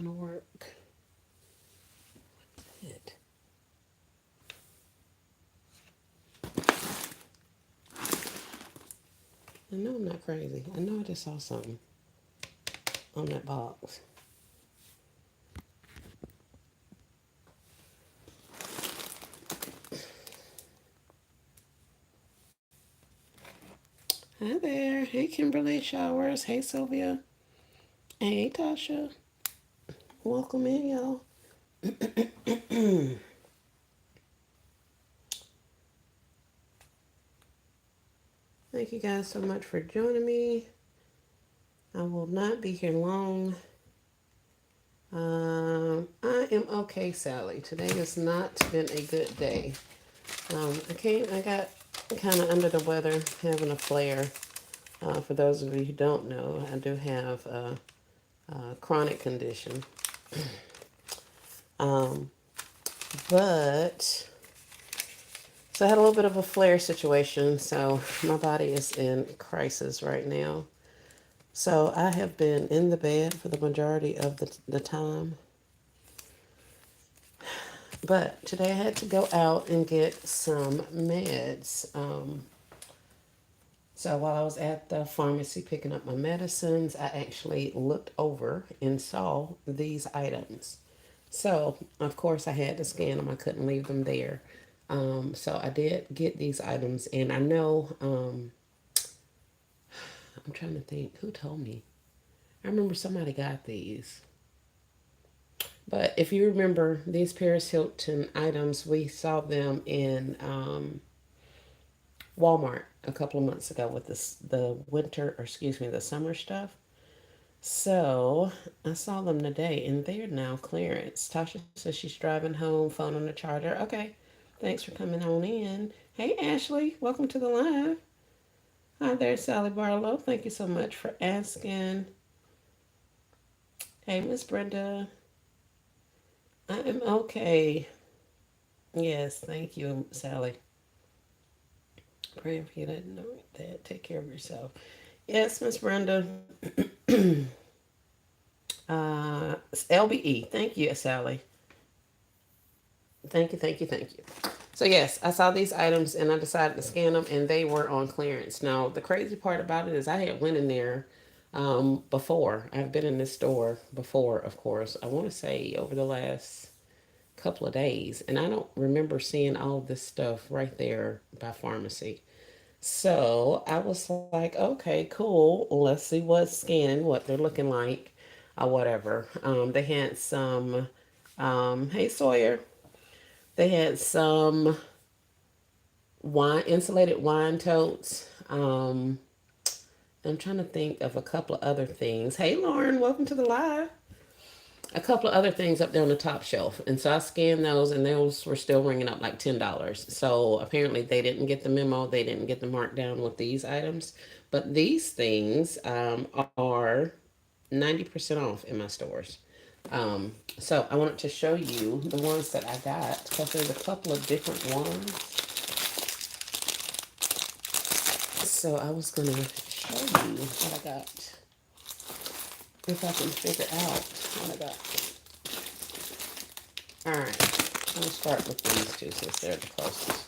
gonna work with it. I know I'm not crazy. I know I just saw something on that box. Hi there. Hey, Kimberly Showers. Hey, Sylvia. Hey, Tasha. Welcome in, y'all. Thank you guys so much for joining me. I will not be here long. I am okay, Sally. Today has not been a good day. I got kind of under the weather, having a flare. For those of you who don't know, I do have a chronic condition. Um, but so I had a little bit of a flare situation. So my body is in crisis right now. So I have been in the bed for the majority of the time. But today I had to go out and get some meds. So while I was at the pharmacy picking up my medicines, I actually looked over and saw these items. So, of course, I had to scan them. I couldn't leave them there. So I did get these items, and I know, I'm trying to think, who told me? I remember somebody got these. But if you remember these Paris Hilton items, we saw them in Walmart a couple of months ago with the winter, or excuse me, the summer stuff. So I saw them today and they're now clearance. Tasha says she's driving home, phone on the charger. Okay, thanks for coming on in. Hey, Ashley, welcome to the live. Hi there, Sally Barlow. Thank you so much for asking. Hey, Miss Brenda. I am okay. Yes, thank you, Sally. Praying for you to know that. Take care of yourself. Yes, Miss Brenda. LBE. Thank you, Sally. Thank you, thank you, thank you. So yes, I saw these items and I decided to scan them, and they were on clearance. Now the crazy part about it is I had went in there before. I've been in this store before, of course. I want to say over the last couple of days, and I don't remember seeing all of this stuff right there by pharmacy. So I was like, okay, cool. Let's see what's scanning, what they're looking like, or whatever. They had some. Hey Sawyer, they had some wine insulated wine totes. I'm trying to think of a couple of other things. Hey Lauren, welcome to the live. A couple of other things up there on the top shelf, and so I scanned those, and those were still ringing up like $10. So apparently they didn't get the memo. They didn't get the markdown with these items, but these things are 90% off in my stores. So I wanted to show you the ones that I got because there's a couple of different ones. So I was gonna show you what I got if I can figure out what I got. All right, I'll start with these two since they're the closest.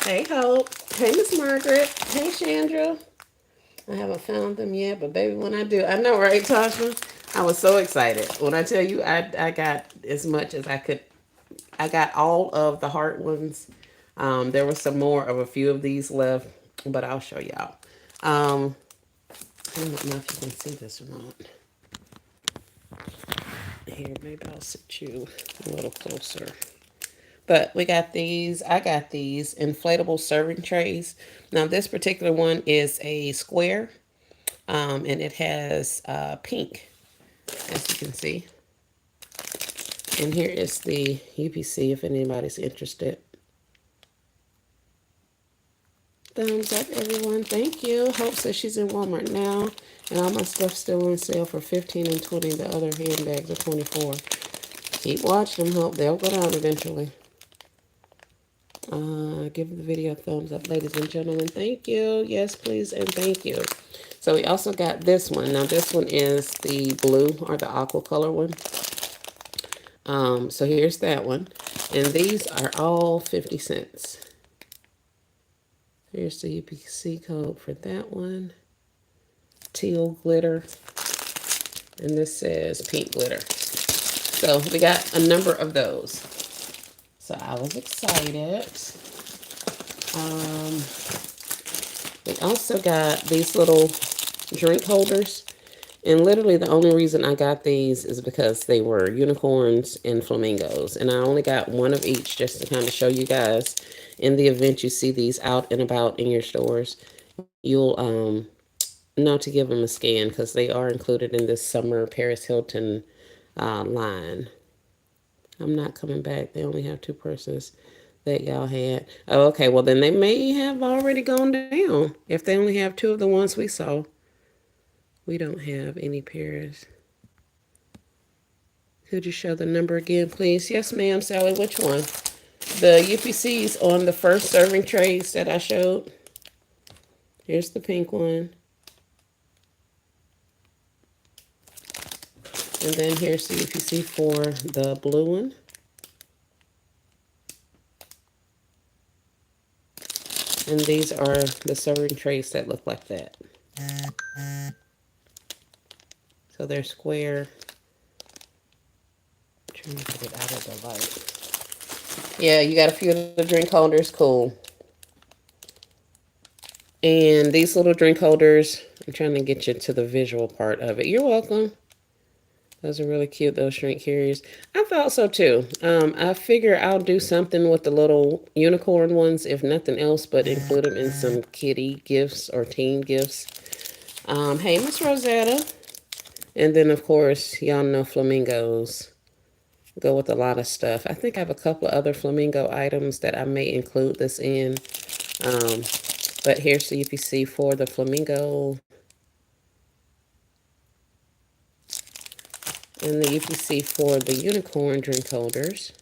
Hey Hope, hey Miss Margaret, hey Chandra. I haven't found them yet, but baby, when I do, I know, right, Tasha? I was so excited when I tell you I got as much as I could. I got all of the heart ones. There was some more of a few of these left, but I'll show y'all. I don't know if you can see this or not. Here, maybe I'll sit you a little closer. But we got these. I got these inflatable serving trays. Now, this particular one is a square, and it has pink, as you can see. And here is the UPC if anybody's interested. Thumbs up, everyone. Thank you. Hope says she's in Walmart now. And all my stuff's still on sale for 15 and 20. The other handbags are 24. Keep watching them, Hope. They'll go down eventually. Give the video a thumbs up, ladies and gentlemen. Thank you. Yes, please, and thank you. So we also got this one. Now, this one is the blue or the aqua color one. So here's that one. And these are all 50 cents. Here's the UPC code for that one. Teal glitter. And this says pink glitter. So we got a number of those. So I was excited. Um, we also got these little drink holders. And literally the only reason I got these is because they were unicorns and flamingos. And I only got one of each just to kind of show you guys in the event you see these out and about in your stores. You'll know to give them a scan because they are included in this summer Paris Hilton line. I'm not coming back. They only have two purses that y'all had. Oh, okay. Well, then they may have already gone down if they only have two of the ones we saw. We don't have any Paris. Could you show the number again, please? Yes, ma'am, Sally. Which one? The UPCs on the first serving trays that I showed. Here's the pink one. And then here's the UPC for the blue one. And these are the serving trays that look like that. So they're square. I'm trying to get it out of the light. Yeah, you got a few of the drink holders. Cool. And these little drink holders, I'm trying to get you to the visual part of it. You're welcome. Those are really cute, those shrink carriers. I thought so too. I figure I'll do something with the little unicorn ones, if nothing else, but include them in some kitty gifts or teen gifts. Hey, Miss Rosetta. And then, of course, y'all know flamingos go with a lot of stuff. I think I have a couple of other flamingo items that I may include this in. But here's the UPC for the flamingo. And the UPC for the unicorn drink holders.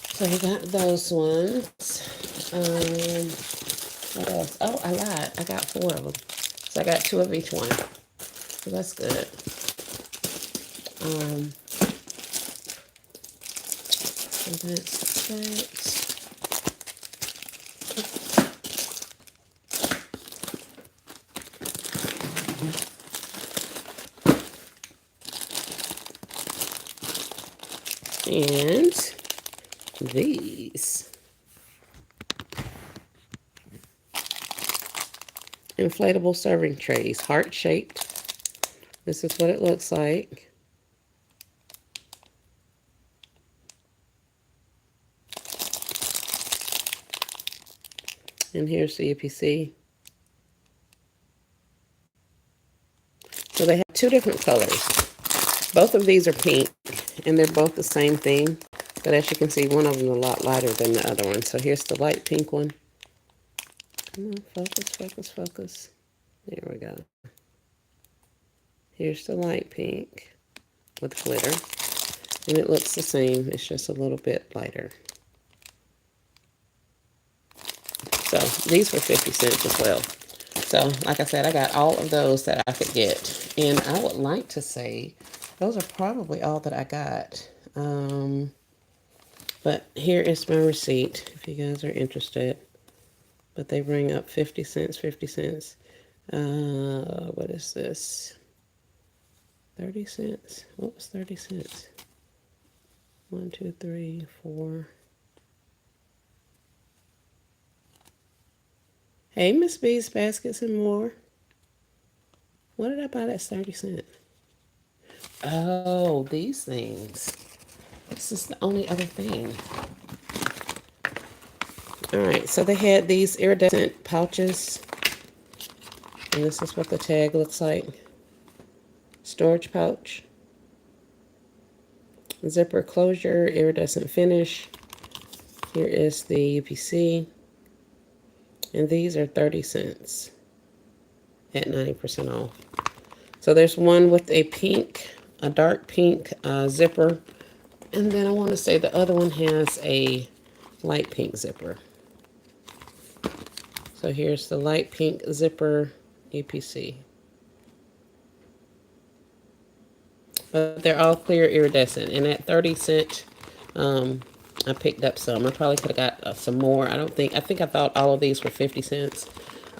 So we got those ones. What else? Oh, I lied. I got 4 of them. So I got 2 of each one. So that's good. So that's that. And these inflatable serving trays, heart-shaped. This is what it looks like. And here's the UPC. So they have 2 different colors. Both of these are pink, and they're both the same thing. But as you can see, one of them is a lot lighter than the other one. So here's the light pink one. Come on, focus, focus, focus. There we go. Here's the light pink with glitter. And it looks the same. It's just a little bit lighter. So these were 50 cents as well. So like I said, I got all of those that I could get. And I would like to say those are probably all that I got. But here is my receipt if you guys are interested. But they bring up 50 cents, 50 cents. What is this? 30 cents? What was 30 cents? 1, 2, 3, 4. Hey, Miss B's Baskets and More. What did I buy that's 30 cents? Oh, these things. This is the only other thing. All right, so they had these iridescent pouches. And this is what the tag looks like. Storage pouch. Zipper closure, iridescent finish. Here is the UPC. And these are 30 cents at 90% off. So there's one with a pink, a dark pink zipper. And then I want to say the other one has a light pink zipper. So here's the light pink zipper UPC. but they're all clear iridescent. And at 30 cents, um, I picked up some. I probably could have got some more. I think I thought all of these were 50 cents.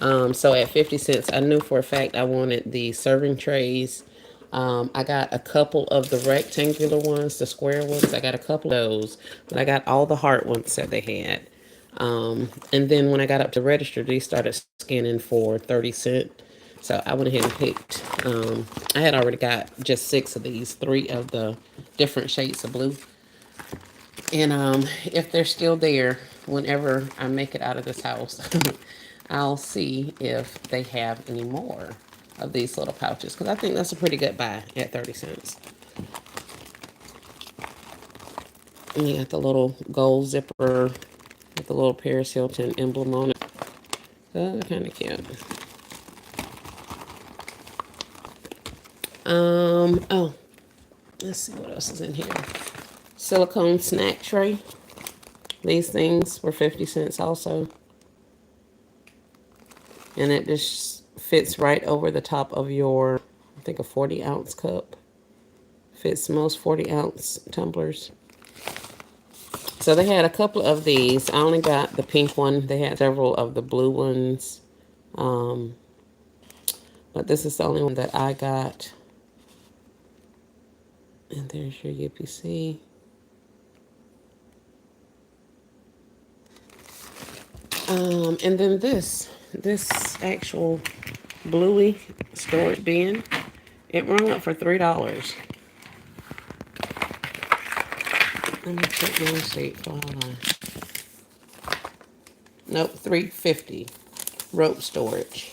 So at 50 cents, I knew for a fact I wanted the serving trays. I got a couple of the rectangular ones, the square ones. I got a couple of those, but I got all the heart ones that they had. And then when I got up to register, they started scanning for 30 cents. So I went ahead and picked, I had already got just 6 of these, 3 of the different shades of blue. And if they're still there, whenever I make it out of this house, I'll see if they have any more of these little pouches. Because I think that's a pretty good buy at 30 cents. And you got the little gold zipper with the little Paris Hilton emblem on it. So they're kind of cute. Oh, let's see what else is in here. Silicone snack tray. These things were 50 cents also. And it just fits right over the top of your, I think, a 40-ounce cup. Fits most 40-ounce tumblers. So they had a couple of these. I only got the pink one. They had several of the blue ones. But this is the only one that I got. And there's your UPC. And then this actual bluey storage bin, it rung up for $3. Let me check my receipt. Hold on. Nope, $3.50. Rope storage.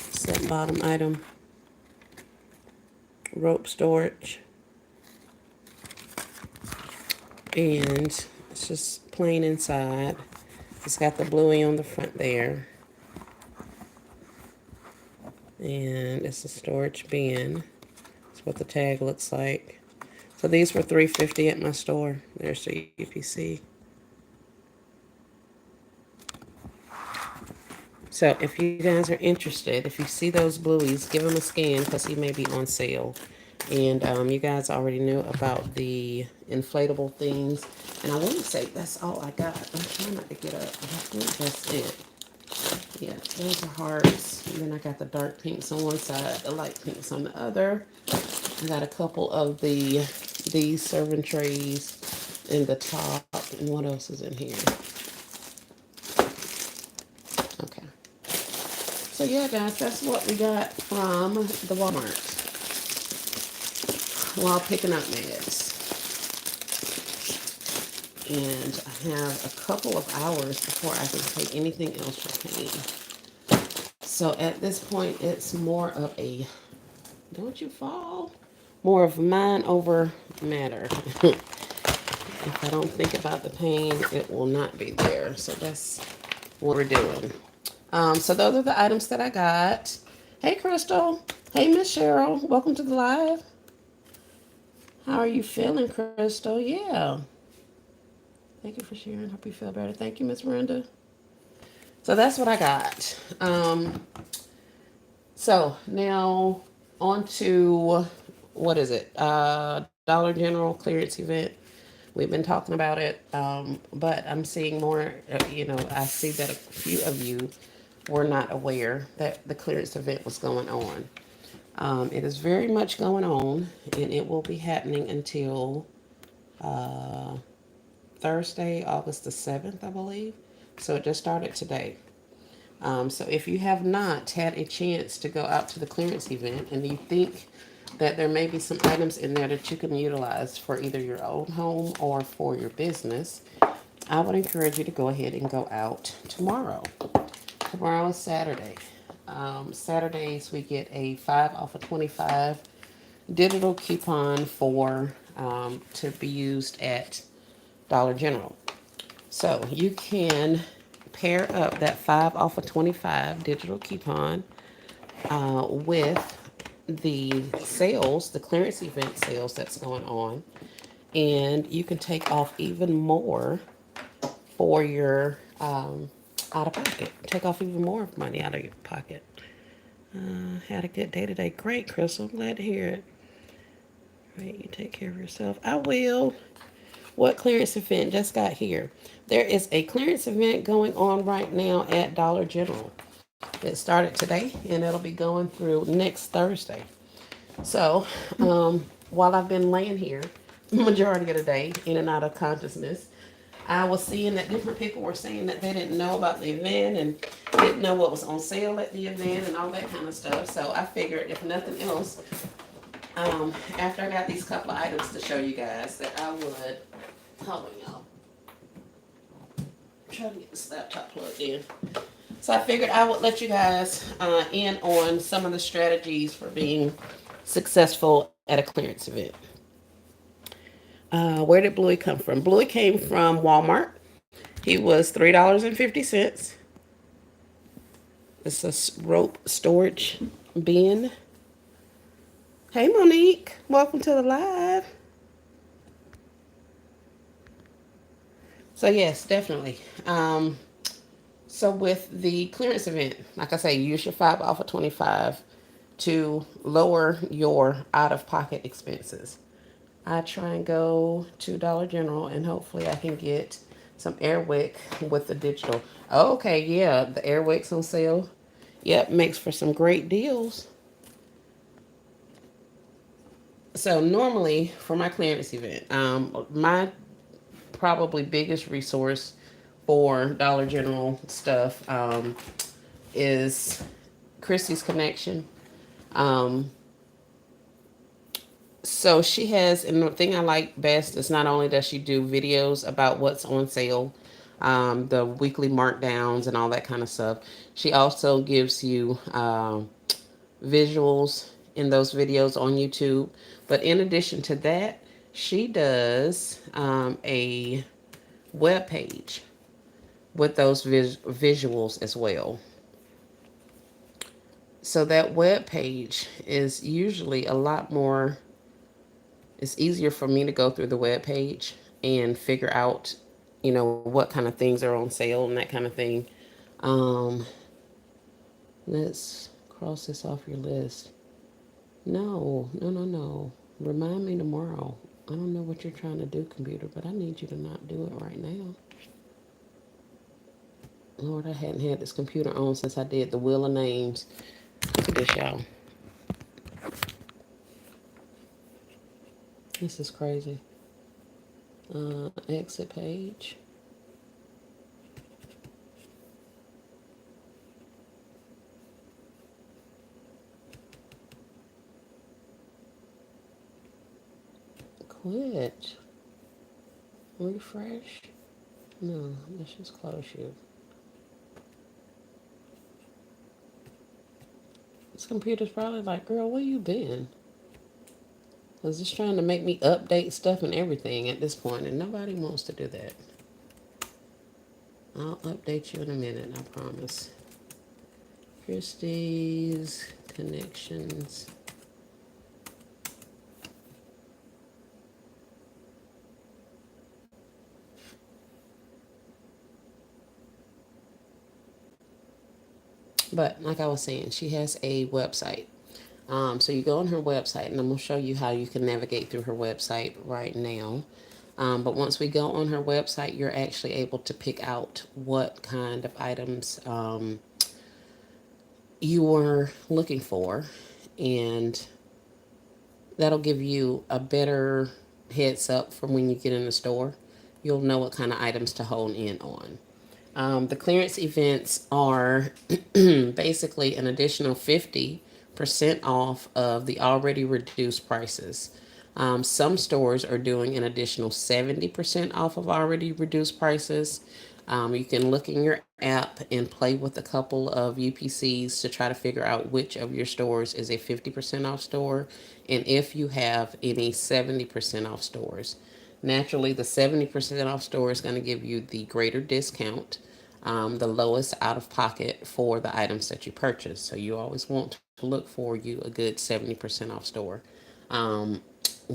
It's that bottom item. Rope storage. And it's just plain inside. It's got the bluey on the front there. And it's a storage bin. That's what the tag looks like. So these were $3.50 at my store. There's the UPC. So if you guys are interested, if you see those blueies, give them a scan because he may be on sale. And you guys already knew about the inflatable things. And I want to say that's all I got. I'm trying not to get up. I think that's it. Yeah, those are hearts. And then I got the dark pinks on one side, the light pinks on the other. I got a couple of these serving trays in the top. And what else is in here? Okay. So yeah, guys, that's what we got from the Walmart while picking up meds. And I have a couple of hours before I can take anything else for pain. So at this point, it's more of a, don't you fall? More of mind over matter. If I don't think about the pain, it will not be there. So that's what we're doing. So those are the items that I got. Hey, Crystal. Hey, Miss Cheryl. Welcome to the live. How are you feeling, Crystal? Yeah. Thank you for sharing. Hope you feel better. Thank you, Miss Miranda. So that's what I got. So now on to, what is it? Dollar General clearance event. We've been talking about it, but I'm seeing more. I see that a few of you were not aware that the clearance event was going on. It is very much going on, and it will be happening until Thursday, August the 7th, I believe. So it just started today. So if you have not had a chance to go out to the clearance event and you think that there may be some items in there that you can utilize for either your own home or for your business, I would encourage you to go ahead and go out tomorrow. Tomorrow is Saturday. Saturdays we get a 5 off of 25 digital coupon for to be used at Dollar General. So you can pair up that 5 off of 25 digital coupon with the sales, the clearance event sales that's going on, and you can take off even more for your out of pocket. Take off even more money out of your pocket. Had a good day today. Great, Crystal. Glad to hear it. Right, you take care of yourself. I will. What clearance event just got here? There is a clearance event going on right now at Dollar General. It started today and it'll be going through next Thursday. So, while I've been laying here, majority of the day, in and out of consciousness, I was seeing that different people were saying that they didn't know about the event and didn't know what was on sale at the event and all that kind of stuff. So I figured, if nothing else, after I got these couple of items to show you guys, that I would, hold on y'all, try to get this laptop plugged in. So I figured I would let you guys in on some of the strategies for being successful at a clearance event. Where did Bluey come from? Bluey came from Walmart. He was $3.50. It's a rope storage bin. Hey Monique, welcome to the live. So yes, definitely. So with the clearance event, like I say, use your 5 off of 25 to lower your out of pocket expenses. I try and go to Dollar General and hopefully I can get some Airwick with the digital. Okay, yeah, the Airwick's on sale. Yep, makes for some great deals. So normally for my clearance event, my probably biggest resource for Dollar General stuff is Christy's Connection. Um, so she has, and the thing I like best is not only does she do videos about what's on sale, the weekly markdowns and all that kind of stuff, she also gives you visuals in those videos on YouTube. But in addition to that, she does a web page with those visuals as well. So that web page is usually a lot more, it's easier for me to go through the web page and figure out, what kind of things are on sale and that kind of thing. Um, let's cross this off your list. No, no, no, no. Remind me tomorrow. I don't know what you're trying to do, computer, but I need you to not do it right now. Lord, I hadn't had this computer on since I did the Wheel of Names. Look at this, y'all. This is crazy. Exit page. Quit. Refresh. No, let's just close you. This computer's probably like, girl, where you been? It's just trying to make me update stuff and everything at this point, and nobody wants to do that. I'll update you in a minute, I promise. Christie's Connections. But like I was saying, she has a website. So you go on her website, and I'm going to show you how you can navigate through her website right now. But once we go on her website, you're actually able to pick out what kind of items you are looking for. And that'll give you a better heads up from when you get in the store. You'll know what kind of items to hone in on. The clearance events are basically an additional 50% off of the already reduced prices. Some stores are doing an additional 70% off of already reduced prices. You can look in your app and play with a couple of UPCs to try to figure out which of your stores is a 50% off store and if you have any 70% off stores. Naturally, the 70% off store is going to give you the greater discount, the lowest out of pocket for the items that you purchase. So you always want to look for you a good 70% off store. Um,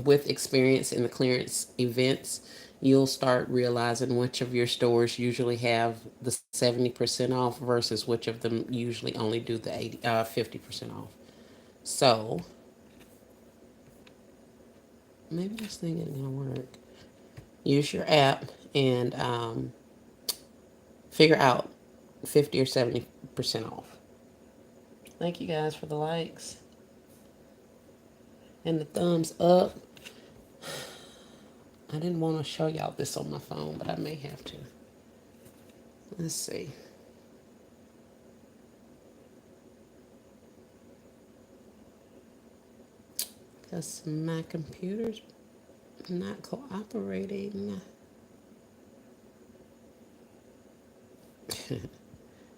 with experience in the clearance events, you'll start realizing which of your stores usually have the 70% off versus which of them usually only do the 50% off. So maybe this thing isn't gonna work. Use your app and figure out 50 or 70% off. Thank you guys for the likes and the thumbs up. I didn't want to show y'all this on my phone, but I may have to. Let's see. Because my computer's not cooperating.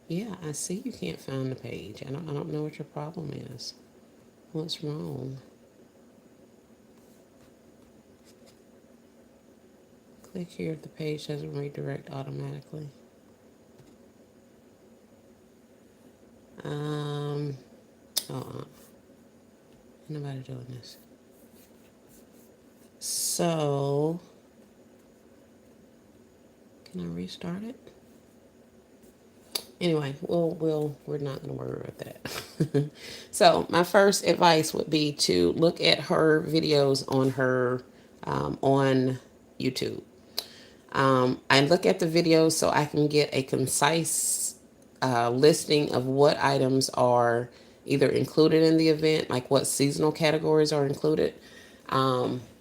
Yeah, I see you can't find the page. I don't know what your problem is. What's wrong? Click here if the page doesn't redirect automatically. Um, oh, nobody doing this. So, can I restart it? Anyway, we're not going to worry about that. So, my first advice would be to look at her videos on her on YouTube. I look at the videos so I can get a concise listing of what items are either included in the event, like what seasonal categories are included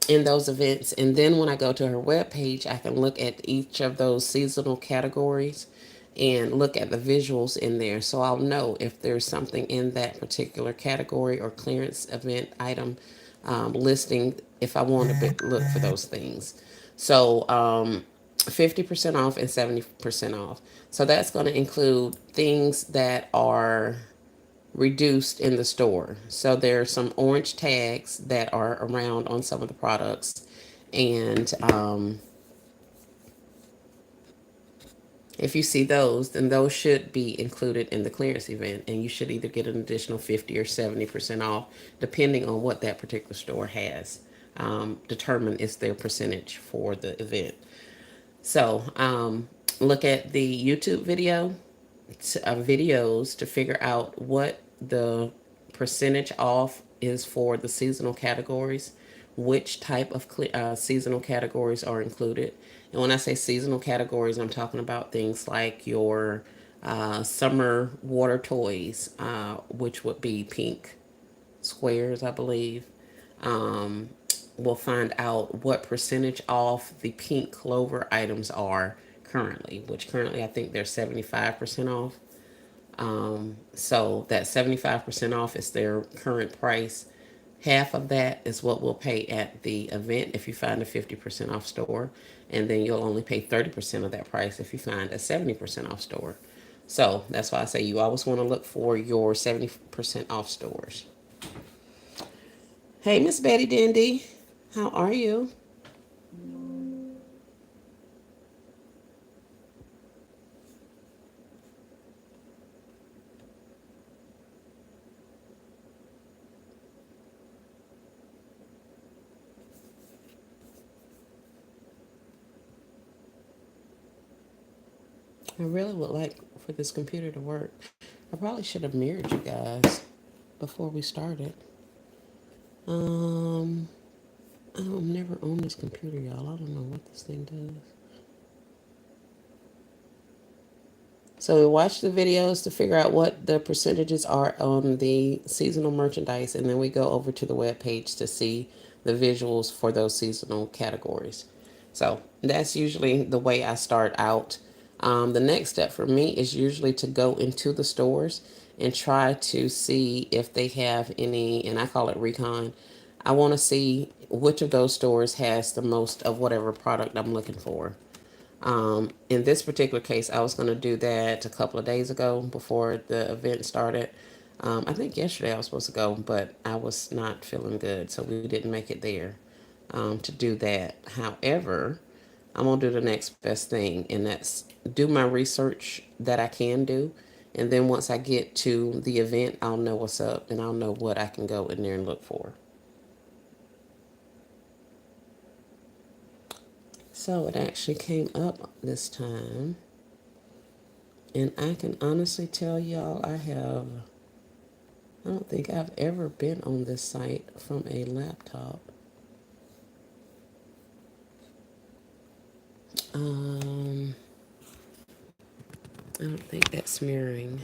in those events. And then when I go to her webpage, I can look at each of those seasonal categories and look at the visuals in there. So I'll know if there's something in that particular category or clearance event item listing if I want to look for those things. So 50% off and 70% off. So that's going to include things that are reduced in the store. So there are some orange tags that are around on some of the products. And if you see those, then those should be included in the clearance event. And you should either get an additional 50 or 70% off, depending on what that particular store has. Determine is their percentage for the event. So look at the YouTube videos to figure out what the percentage off is for the seasonal categories, which type of seasonal categories are included. And when I say seasonal categories, I'm talking about things like your summer water toys, which would be pink squares, I believe. Um, we'll find out what percentage off the pink clover items are currently, which currently I think they're 75% off. So that 75% off is their current price. Half of that is what we'll pay at the event if you find a 50% off store. And then you'll only pay 30% of that price if you find a 70% off store. So that's why I say you always want to look for your 70% off stores. Hey, Miss Betty Dindy, how are you? I really would like for this computer to work. I probably should have mirrored you guys before we started. Um, I'm never on this computer, y'all. I don't know what this thing does. So we watch the videos to figure out what the percentages are on the seasonal merchandise, and then we go over to the web page to see the visuals for those seasonal categories. So that's usually the way I start out. The next step for me is usually to go into the stores and try to see if they have any, and I call it recon. I want to see which of those stores has the most of whatever product I'm looking for. In this particular case, I was going to do that a couple of days ago before the event started. I think yesterday I was supposed to go, but I was not feeling good, so we didn't make it there to do that. However, I'm going to do the next best thing, and that's do my research that I can do. And then once I get to the event, I'll know what's up and I'll know what I can go in there and look for. So it actually came up this time. And I can honestly tell y'all, I don't think I've ever been on this site from a laptop. Um, I don't think that's mirroring.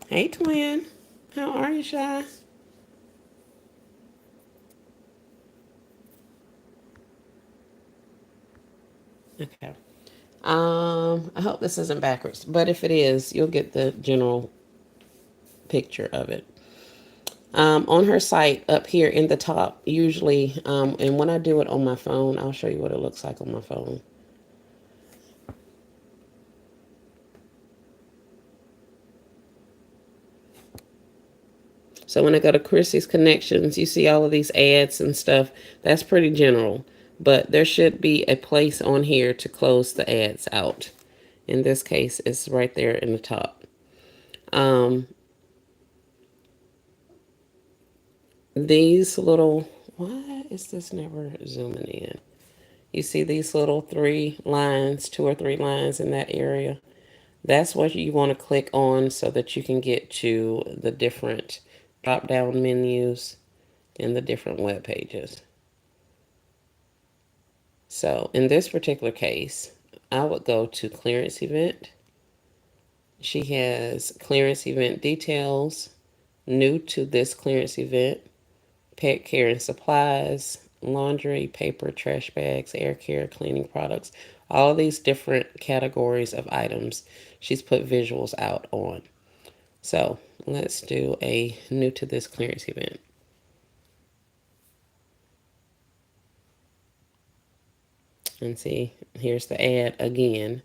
Hey, twin. How are you, Shy? Okay. I hope this isn't backwards, but if it is, you'll get the general picture of it. On her site up here in the top, usually, and when I do it on my phone, I'll show you what it looks like on my phone. So when I go to Chrissy's Connections, you see all of these ads and stuff. That's pretty general, but there should be a place on here to close the ads out. In this case, it's right there in the top. Um, these little, why is this never zooming in? You see these little three lines, two or three lines in that area? That's what you want to click on so that you can get to the different drop down menus and the different web pages. So in this particular case, I would go to clearance event. She has clearance event details, new to this clearance event, pet care and supplies, laundry, paper, trash bags, air care, cleaning products, all these different categories of items she's put visuals out on. So let's do a new to this clearance event. And see, here's the ad again.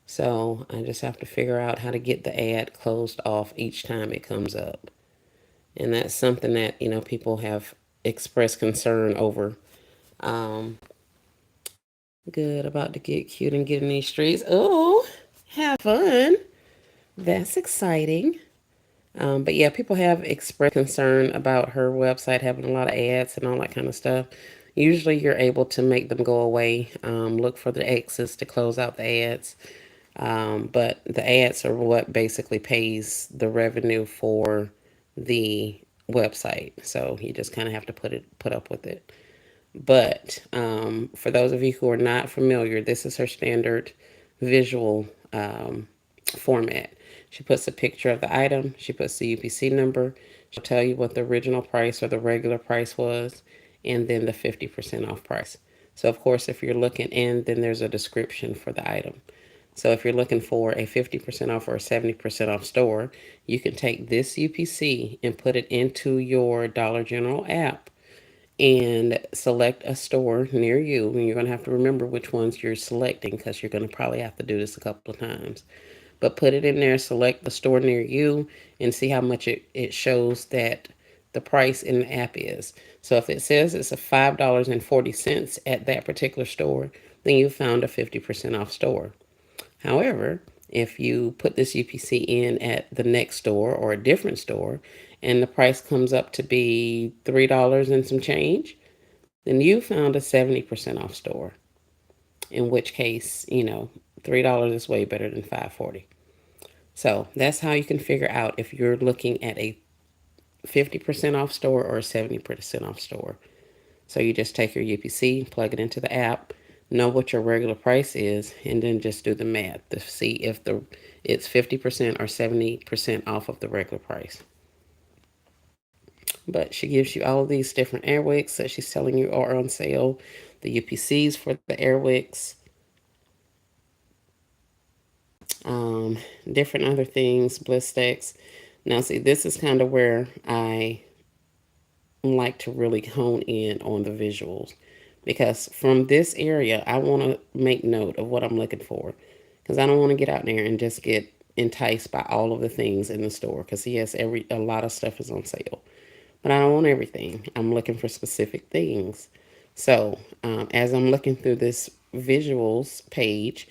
So I just have to figure out how to get the ad closed off each time it comes up. And that's something that, people have expressed concern over. Um, Good, about to get cute and get in these streets. Oh, have fun. That's exciting. But yeah, people have expressed concern about her website having a lot of ads and all that kind of stuff. Usually you're able to make them go away. Look for the X's to close out the ads. But the ads are what basically pays the revenue for the website. So you just kind of have to put up with it. But for those of you who are not familiar, this is her standard visual format. She puts a picture of the item, she puts the UPC number, she'll tell you what the original price or the regular price was, and then the 50% off price. So, of course, if you're looking, and then there's a description for the item. So, if you're looking for a 50% off or a 70% off store, you can take this UPC and put it into your Dollar General app and select a store near you. And you're going to have to remember which ones you're selecting because you're going to probably have to do this a couple of times. But put it in there, select the store near you, and see how much it shows that the price in the app is. So if it says it's a $5.40 at that particular store, then you found a 50% off store. However, if you put this UPC in at the next store or a different store and the price comes up to be $3 and some change, then you found a 70% off store. In which case, $3 is way better than $5.40. So that's how you can figure out if you're looking at a 50% off store or a 70% off store. So you just take your UPC, plug it into the app, know what your regular price is, and then just do the math to see if it's 50% or 70% off of the regular price. But she gives you all of these different air wicks that she's telling you are on sale, the UPCs for the air wicks, um, different other things, Blistex. Now, see, this is kind of where I like to really hone in on the visuals because from this area, I want to make note of what I'm looking for because I don't want to get out there and just get enticed by all of the things in the store because yes, a lot of stuff is on sale, but I don't want everything. I'm looking for specific things. So as I'm looking through this visuals page,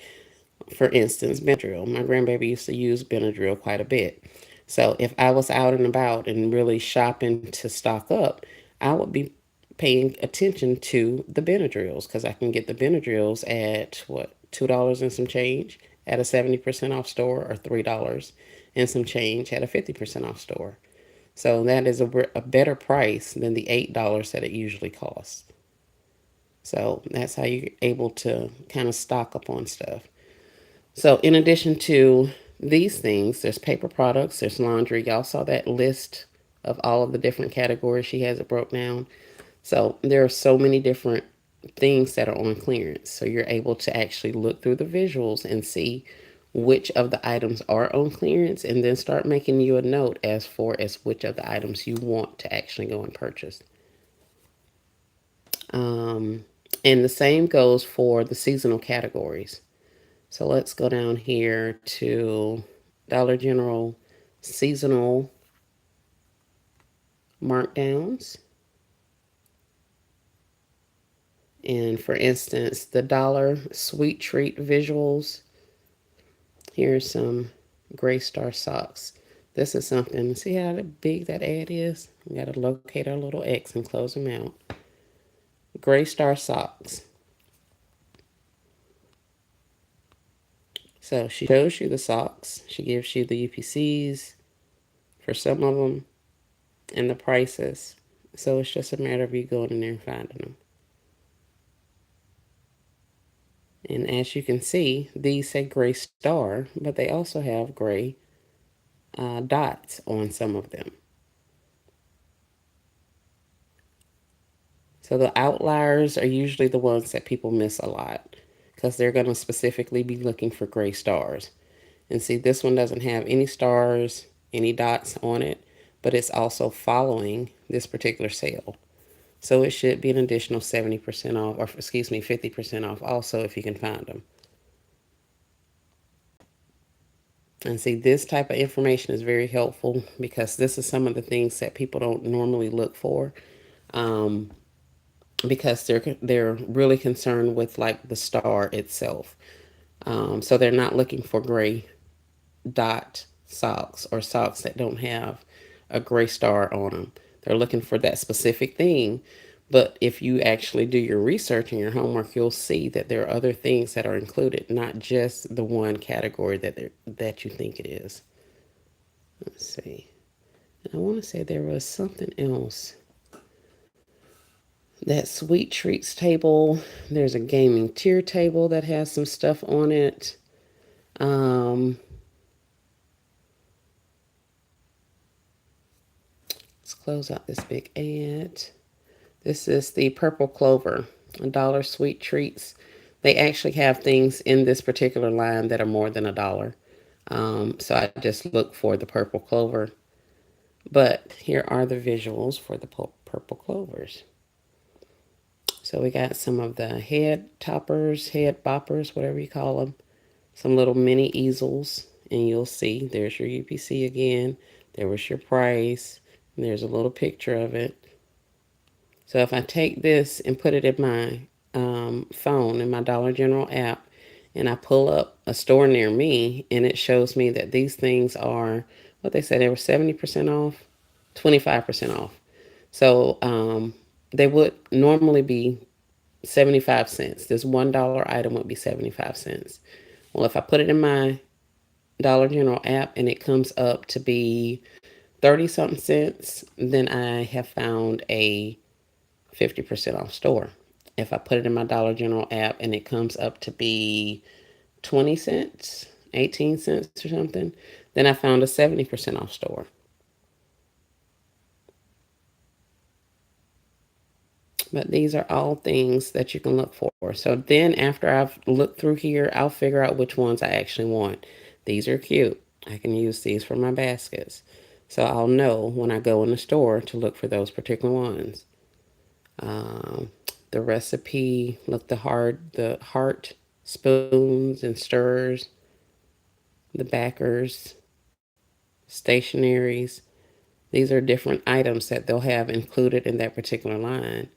for instance, Benadryl. My grandbaby used to use Benadryl quite a bit. So if I was out and about and really shopping to stock up, I would be paying attention to the Benadryls because I can get the Benadryls at what, $2 and some change at a 70% off store, or $3 and some change at a 50% off store. So that is a better price than the $8 that it usually costs. So that's how you're able to kind of stock up on stuff. So in addition to these things, there's paper products, there's laundry. Y'all saw that list of all of the different categories. She has it broke down. So there are so many different things that are on clearance. So you're able to actually look through the visuals and see which of the items are on clearance, and then start making you a note as far as which of the items you want to actually go and purchase. Um, and the same goes for the seasonal categories. So let's go down here to Dollar General seasonal markdowns. And for instance, the Dollar Sweet Treat visuals. Here's some Gray Star socks. This is something, see how big that ad is? We got to locate our little X and close them out. Gray Star socks. So she shows you the socks. She gives you the UPCs for some of them and the prices. So it's just a matter of you going in there and finding them. And as you can see, these say Gray Star, but they also have gray dots on some of them. So the outliers are usually the ones that people miss a lot because they're going to specifically be looking for gray stars. And see, this one doesn't have any stars, any dots on it, but it's also following this particular sale. So it should be an additional 70% off, or excuse me, 50% off also if you can find them. And see, this type of information is very helpful because this is some of the things that people don't normally look for. Because they're really concerned with like the star itself. So they're not looking for gray dot socks or socks that don't have a gray star on them. They're looking for that specific thing. But if you actually do your research and your homework, you'll see that there are other things that are included, not just the one category that you think it is. Let's see. And I want to say there was something else. That sweet treats table. There's a gaming tier table that has some stuff on it. Let's close out this big ad. This is the Purple Clover, $1 sweet treats. They actually have things in this particular line that are more than $1. So I just look for the Purple Clover. But here are the visuals for the Purple Clovers. So we got some of the head toppers, head boppers, whatever you call them. Some little mini easels. And you'll see there's your UPC again. There was your price. And there's a little picture of it. So if I take this and put it in my phone, in my Dollar General app, and I pull up a store near me, and it shows me that these things are, what they said, they were 70% off, 25% off. So they would normally be 75 cents. This $1 item would be 75 cents. Well, if I put it in my Dollar General app and it comes up to be 30 something cents, then I have found a 50% off store. If I put it in my Dollar General app and it comes up to be 20 cents, 18 cents or something, then I found a 70% off store. But these are all things that you can look for. So then after I've looked through here, I'll figure out which ones I actually want. These are cute. I can use these for my baskets. So I'll know when I go in the store to look for those particular ones. The recipe, look, the heart spoons and stirrers, the backers, stationaries. These are different items that they'll have included in that particular line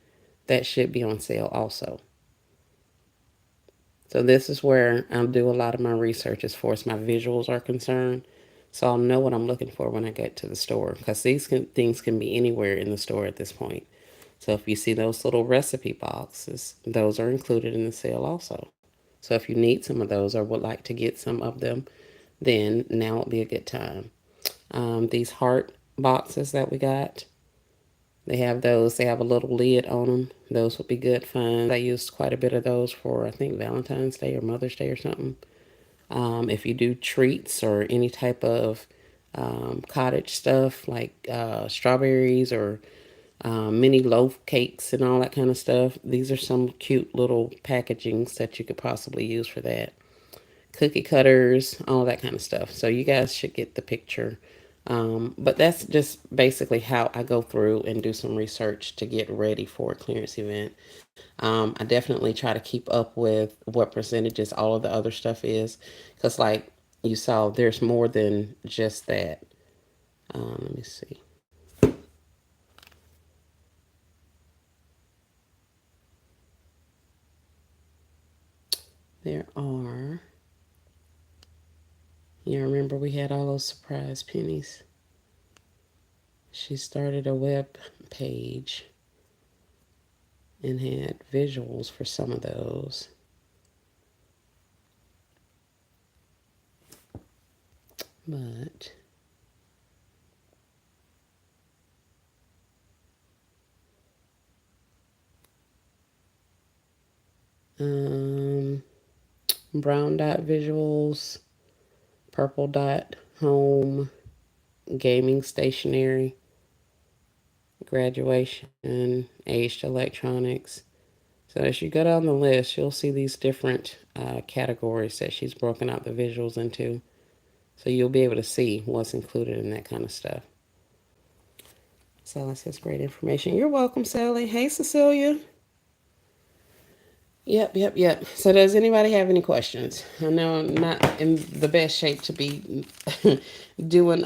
that should be on sale also. So this is where I'll do a lot of my research as far as my visuals are concerned. So I'll know what I'm looking for when I get to the store because these things can be anywhere in the store at this point. So if you see those little recipe boxes, those are included in the sale also. So if you need some of those or would like to get some of them, then now would be a good time. These heart boxes that we got, they have those. They have a little lid on them. Those would be good finds. I used quite a bit of those for, I think, Valentine's Day or Mother's Day or something. If you do treats or any type of cottage stuff like strawberries or mini loaf cakes and all that kind of stuff, these are some cute little packagings that you could possibly use for that. Cookie cutters, all that kind of stuff. So you guys should get the picture. But that's just basically how I go through and do some research to get ready for a clearance event. I definitely try to keep up with what percentages all of the other stuff is. Because, like you saw, there's more than just that. Let me see. There are, you remember we had all those surprise pennies? She started a web page and had visuals for some of those. But um, brown dot visuals, purple dot home, gaming stationery, graduation, aged electronics. So as you go down the list, you'll see these different categories that she's broken out the visuals into. So you'll be able to see what's included in that kind of stuff. So that's just great information. You're welcome, Sally. Hey, Cecilia. Yep. So does anybody have any questions? I know I'm not in the best shape to be doing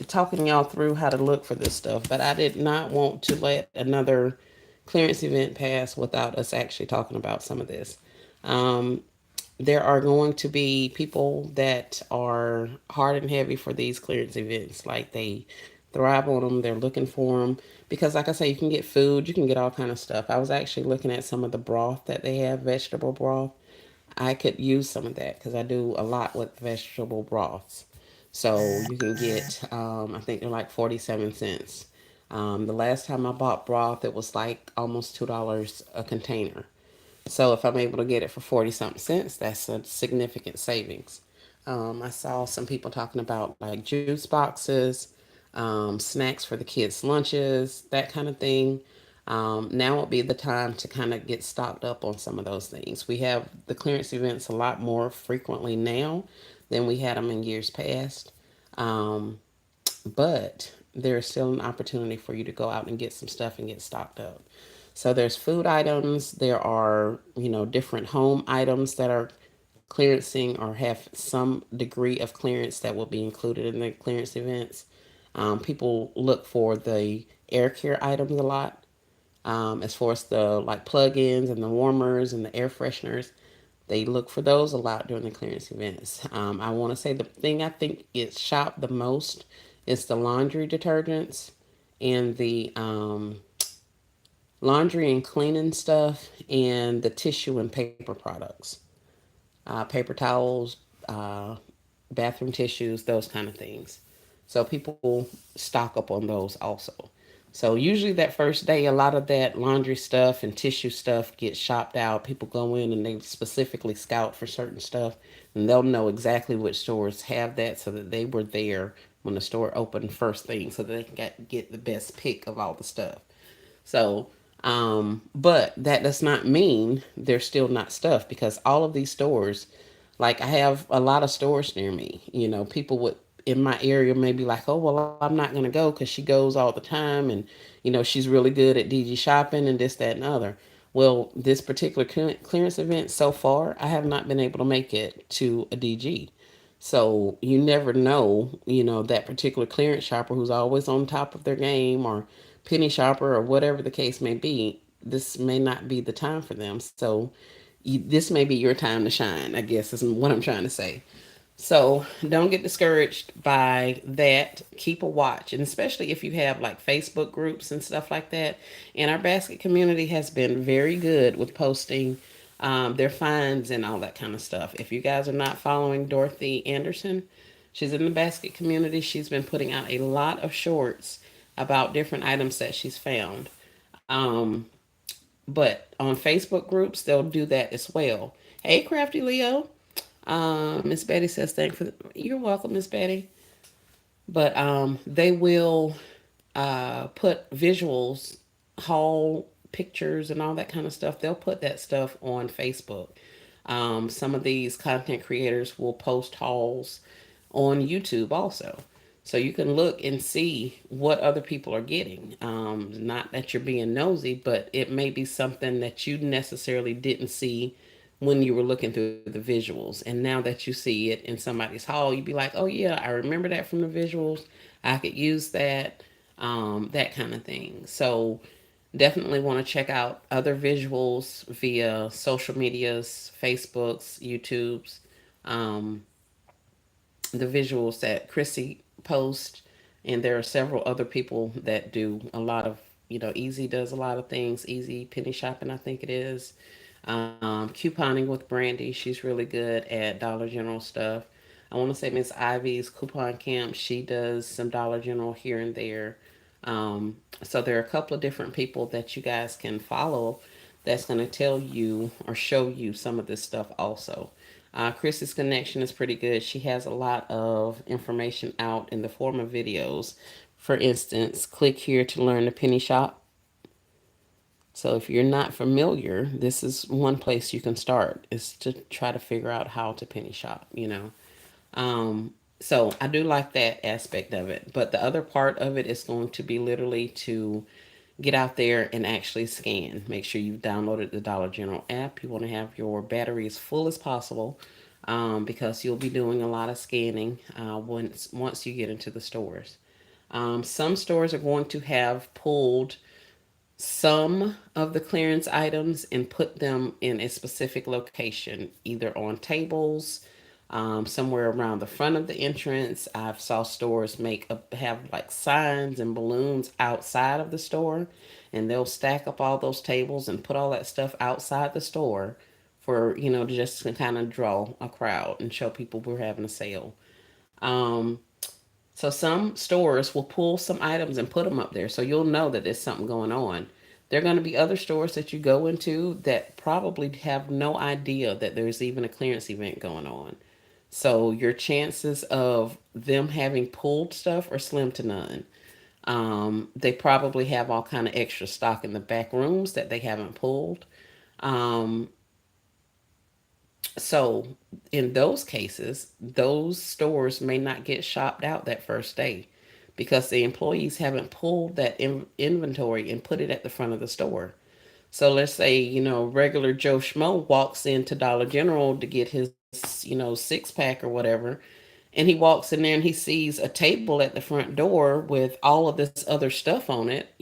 talking y'all through how to look for this stuff, but I did not want to let another clearance event pass without us actually talking about some of this. Um, there are going to be people that are hard and heavy for these clearance events. Like they thrive on them. They're looking for them because, like I say, you can get food. You can get all kind of stuff. I was actually looking at some of the broth that they have, vegetable broth. I could use some of that because I do a lot with vegetable broths. So you can get, I think they're like 47 cents. The last time I bought broth, it was like almost $2 a container. So if I'm able to get it for 40 something cents, that's a significant savings. I saw some people talking about like juice boxes, snacks for the kids' lunches, that kind of thing. Now would be the time to kind of get stocked up on some of those things. We have the clearance events a lot more frequently now than we had them in years past. Um, but there's still an opportunity for you to go out and get some stuff and get stocked up. So there's food items, there are, different home items that are clearancing or have some degree of clearance that will be included in the clearance events. People look for the air care items a lot, as far as the like plug-ins and the warmers and the air fresheners. They look for those a lot during the clearance events. I want to say the thing I think is shopped the most is the laundry detergents and the laundry and cleaning stuff and the tissue and paper products, paper towels, uh, bathroom tissues, those kind of things. So people stock up on those also. So usually that first day, a lot of that laundry stuff and tissue stuff gets shopped out. People go in and they specifically scout for certain stuff, and they'll know exactly which stores have that, so that they were there when the store opened first thing, so that they can get the best pick of all the stuff. So, but that does not mean there's still not stuff, because all of these stores, like I have a lot of stores near me. People would in my area may be like, oh, well, I'm not going to go because she goes all the time, and she's really good at DG shopping and this, that, and other. Well, this particular clearance event so far, I have not been able to make it to a DG. So you never know, that particular clearance shopper who's always on top of their game, or penny shopper, or whatever the case may be. This may not be the time for them. So this may be your time to shine, I guess is what I'm trying to say. So don't get discouraged by that. Keep a watch, and especially if you have like Facebook groups and stuff like that. And our basket community has been very good with posting their finds and all that kind of stuff. If you guys are not following Dorothy Anderson, she's in the basket community. She's been putting out a lot of shorts about different items that she's found. Um, but on Facebook groups, they'll do that as well. Hey, Crafty Leo. Miss Betty says, "Thank for you're welcome, Miss Betty." But they will put visuals, haul pictures, and all that kind of stuff. They'll put that stuff on Facebook. Some of these content creators will post hauls on YouTube also. So you can look and see what other people are getting. Not that you're being nosy, but it may be something that you necessarily didn't see when you were looking through the visuals. And now that you see it in somebody's haul, you'd be like, oh, yeah, I remember that from the visuals. I could use that, that kind of thing. So definitely want to check out other visuals via social medias, Facebooks, YouTubes, um, the visuals that Chrissy posts. And there are several other people that do a lot of, Easy does a lot of things. Easy Penny Shopping, I think it is. Couponing with Brandy, she's really good at Dollar General stuff. I want to say Miss Ivy's Coupon Camp, she does some Dollar General here and there. So there are a couple of different people that you guys can follow that's going to tell you or show you some of this stuff also. Chris's connection is pretty good. She has a lot of information out in the form of videos. For instance, click here to learn the penny shop. So if you're not familiar, this is one place you can start is to try to figure out how to penny shop. So I do like that aspect of it. But the other part of it is going to be literally to get out there and actually scan. Make sure you've downloaded the Dollar General app. You want to have your battery as full as possible, because you'll be doing a lot of scanning once you get into the stores. Some stores are going to have pulled some of the clearance items and put them in a specific location, either on tables, somewhere around the front of the entrance. I've saw stores have like signs and balloons outside of the store, and they'll stack up all those tables and put all that stuff outside the store for to just to kind of draw a crowd and show people we're having a sale. Um, so some stores will pull some items and put them up there, so you'll know that there's something going on. There are going to be other stores that you go into that probably have no idea that there's even a clearance event going on. So your chances of them having pulled stuff are slim to none. They probably have all kind of extra stock in the back rooms that they haven't pulled. Um, so in those cases, those stores may not get shopped out that first day because the employees haven't pulled that inventory and put it at the front of the store. So let's say, regular Joe Schmo walks into Dollar General to get his, six pack or whatever, and he walks in there and he sees a table at the front door with all of this other stuff on it,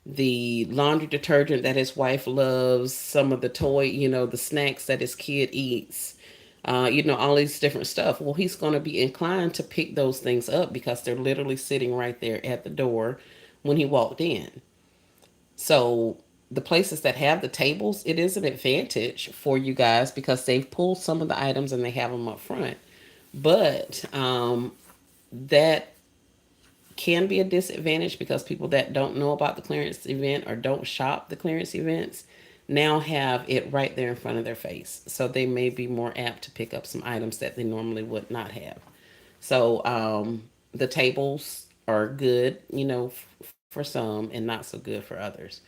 the laundry detergent that his wife loves, some of the toy, the snacks that his kid eats, all these different stuff. Well, he's going to be inclined to pick those things up because they're literally sitting right there at the door when he walked in. So the places that have the tables, it is an advantage for you guys because they've pulled some of the items and they have them up front. But that can be a disadvantage because people that don't know about the clearance event or don't shop the clearance events now have it right there in front of their face. So they may be more apt to pick up some items that they normally would not have. So the tables are good, for some and not so good for others.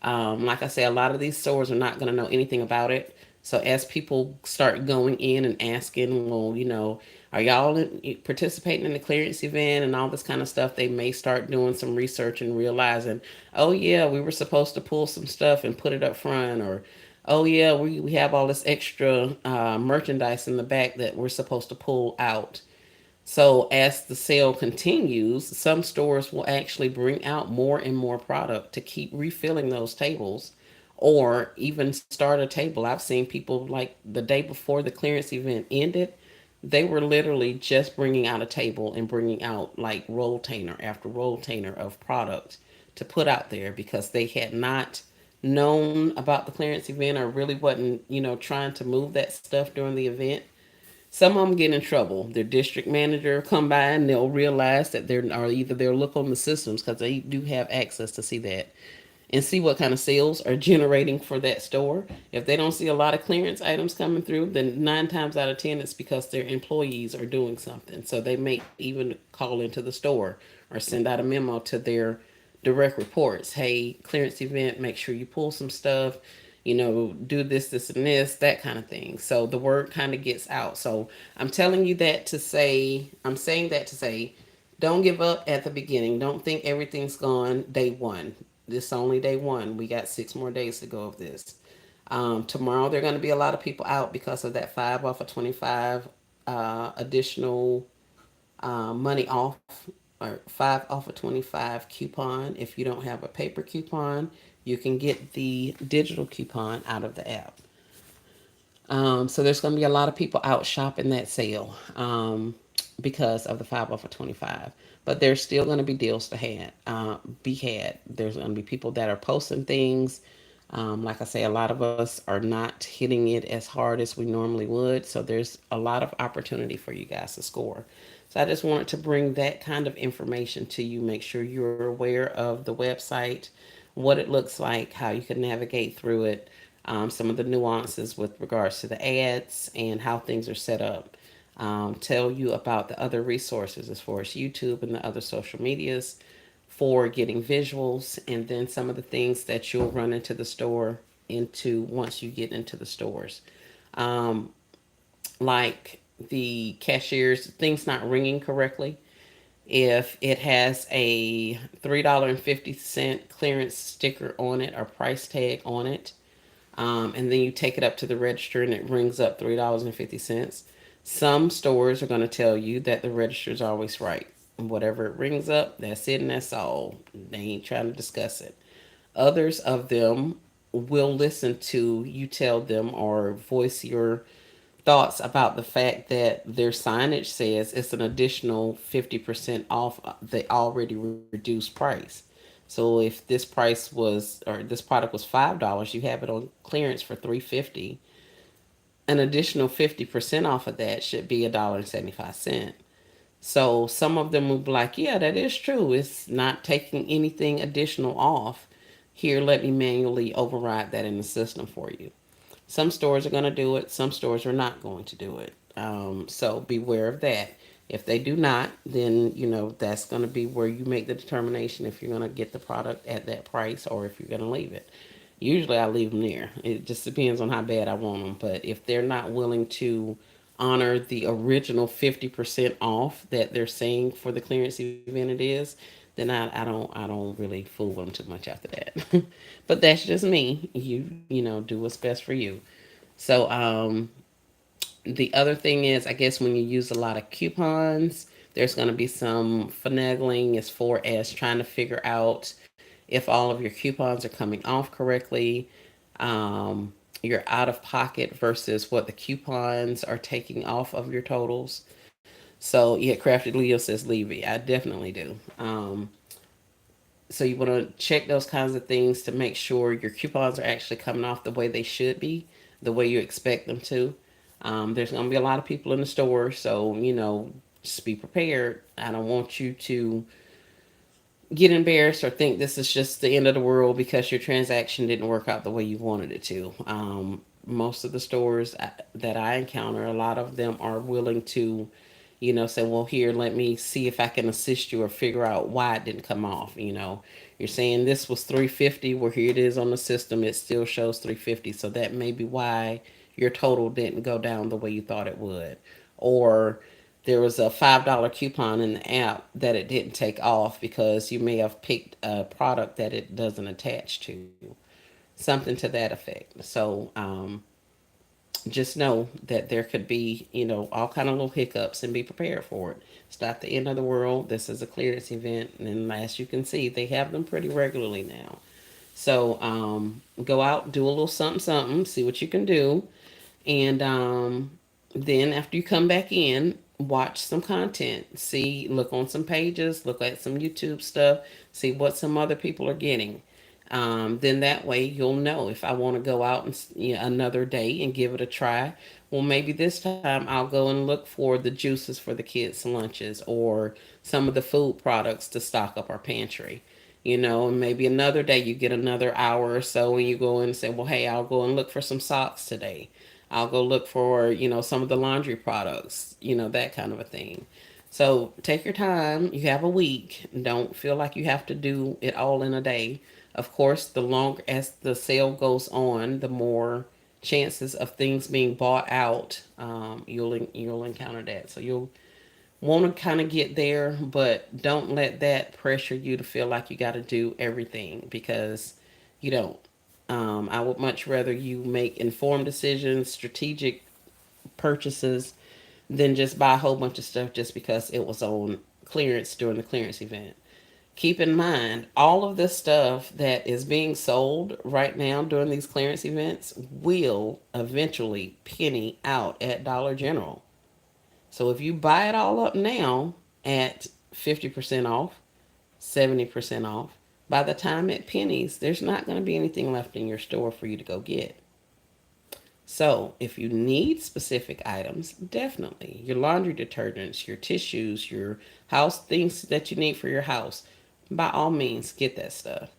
Like I say, a lot of these stores are not going to know anything about it. So as people start going in and asking, well, are y'all participating in the clearance event and all this kind of stuff, they may start doing some research and realizing, oh yeah, we were supposed to pull some stuff and put it up front, or oh yeah, we have all this extra merchandise in the back that we're supposed to pull out. So as the sale continues, some stores will actually bring out more and more product to keep refilling those tables or even start a table. I've seen people like the day before the clearance event ended, They were literally just bringing out a table and bringing out like rolltainer after rolltainer of product to put out there because they had not known about the clearance event or really wasn't, trying to move that stuff during the event. Some of them get in trouble. Their district manager come by and they'll realize that they'll look on the systems because they do have access to see that and see what kind of sales are generating for that store. If they don't see a lot of clearance items coming through, then 9 times out of 10 it's because their employees are doing something. So they may even call into the store or send out a memo to their direct reports. Hey, clearance event, make sure you pull some stuff, do this, and this, that kind of thing. So the word kind of gets out. So I'm saying that to say, don't give up at the beginning. Don't think everything's gone day one. This is only day one. We got 6 more days to go of this. Tomorrow, there are going to be a lot of people out because of that 5 off of 25 additional money off or 5 off of 25 coupon. If you don't have a paper coupon, you can get the digital coupon out of the app. So there's going to be a lot of people out shopping that sale because of the 5 off of 25. But there's still going to be deals to be had. There's going to be people that are posting things. Like I say, a lot of us are not hitting it as hard as we normally would. So there's a lot of opportunity for you guys to score. So I just wanted to bring that kind of information to you. Make sure you're aware of the website, what it looks like, how you can navigate through it, some of the nuances with regards to the ads and how things are set up. Tell you about the other resources as far as YouTube and the other social medias for getting visuals, and then some of the things that you'll run into the store into once you get into the stores. Um, like the cashiers, things not ringing correctly. If it has a $3.50 clearance sticker on it or price tag on it, and then you take it up to the register and it rings up $3.50. Some stores are going to tell you that the register is always right. Whatever it rings up, that's it and that's all. They ain't trying to discuss it. Others of them will listen to you tell them or voice your thoughts about the fact that their signage says it's an additional 50% off the already reduced price. So if this product was $5, you have it on clearance for $3.50. An additional 50% off of that should be $1.75. So some of them will be like, yeah, that is true. It's not taking anything additional off. Here, let me manually override that in the system for you. Some stores are going to do it, some stores are not going to do it. So beware of that. If they do not, then that's going to be where you make the determination if you're going to get the product at that price or if you're going to leave it. Usually I leave them there. It just depends on how bad I want them. But if they're not willing to honor the original 50% off that they're saying for the clearance event it is, then I don't really fool them too much after that. But that's just me. You do what's best for you. So the other thing is, I guess when you use a lot of coupons, there's going to be some finagling as far as trying to figure out if all of your coupons are coming off correctly, your out of pocket versus what the coupons are taking off of your totals. So yeah, Crafted Leo says leave it. I definitely do. So you want to check those kinds of things to make sure your coupons are actually coming off the way they should be, the way you expect them to. There's going to be a lot of people in the store, so just be prepared. I don't want you to get embarrassed or think this is just the end of the world because your transaction didn't work out the way you wanted it to. Most of the stores that I encounter, a lot of them are willing to, say, well, here, let me see if I can assist you or figure out why it didn't come off. You're saying this was 350, where here it is on the system, it still shows 350. So that may be why your total didn't go down the way you thought it would. Or there was a $5 coupon in the app that it didn't take off because you may have picked a product that it doesn't attach to, something to that effect. So just know that there could be all kind of little hiccups and be prepared for it. It's not the end of the world. This is a clearance event, and as you can see, they have them pretty regularly now. So go out, do a little something, something, see what you can do, and Then after you come back in, watch some content. See, look on some pages, look at some YouTube stuff, see what some other people are getting. Then that way you'll know if I want to go out and another day and give it a try. Well, maybe this time I'll go and look for the juices for the kids' lunches or some of the food products to stock up our pantry. And maybe another day you get another hour or so and you go in and say, well, hey, I'll go and look for some socks today. I'll go look for, some of the laundry products, that kind of a thing. So take your time. You have a week. Don't feel like you have to do it all in a day. Of course, the longer as the sale goes on, the more chances of things being bought out. You'll encounter that. So you'll want to kind of get there, but don't let that pressure you to feel like you got to do everything because you don't. I would much rather you make informed decisions, strategic purchases, than just buy a whole bunch of stuff just because it was on clearance during the clearance event. Keep in mind, all of this stuff that is being sold right now during these clearance events will eventually penny out at Dollar General. So if you buy it all up now at 50% off, 70% off, by the time it pennies, there's not going to be anything left in your store for you to go get. So if you need specific items, definitely your laundry detergents, your tissues, your house things that you need for your house, by all means, get that stuff.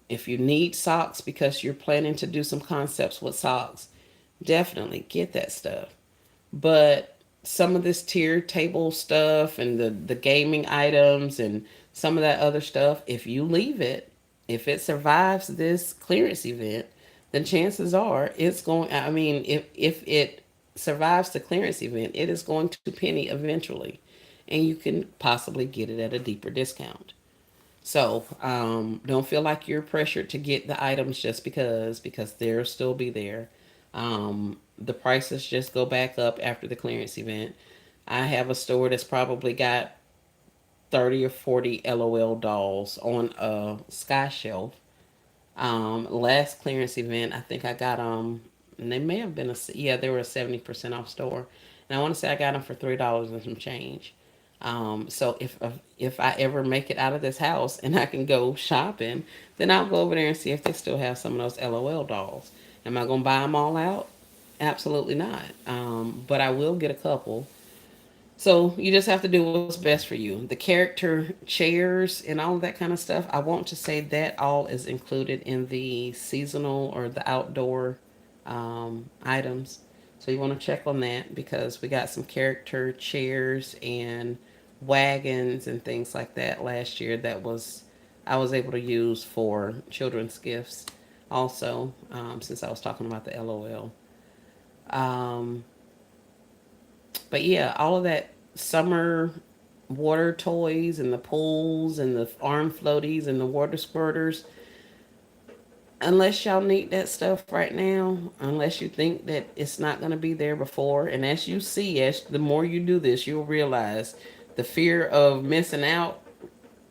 If you need socks because you're planning to do some concepts with socks, definitely get that stuff. But some of this tier table stuff and the gaming items and some of that other stuff, if you leave it, if it survives this clearance event, then chances are it's going. I mean, if it survives the clearance event, it is going to penny eventually, and you can possibly get it at a deeper discount. So don't feel like you're pressured to get the items just because they'll still be there. The prices just go back up after the clearance event. I have a store that's probably got 30 or 40 LOL dolls on a sky shelf. Last clearance event, I think I got and they may have been yeah, they were a 70% off store, and I want to say I got them for $3 and some change. So if I ever make it out of this house and I can go shopping, then I'll go over there and see if they still have some of those LOL dolls. Am I gonna buy them all out? Absolutely not. But I will get a couple. So you just have to do what's best for you. The character chairs and all of that kind of stuff, I want to say that all is included in the seasonal or the outdoor items. So you want to check on that because we got some character chairs and wagons and things like that last year that was I was able to use for children's gifts also, since I was talking about the LOL. Um, but yeah, all of that summer water toys and the pools and the arm floaties and the water squirters, unless y'all need that stuff right now, unless you think that it's not going to be there before, and as you see, as the more you do this, you'll realize the fear of missing out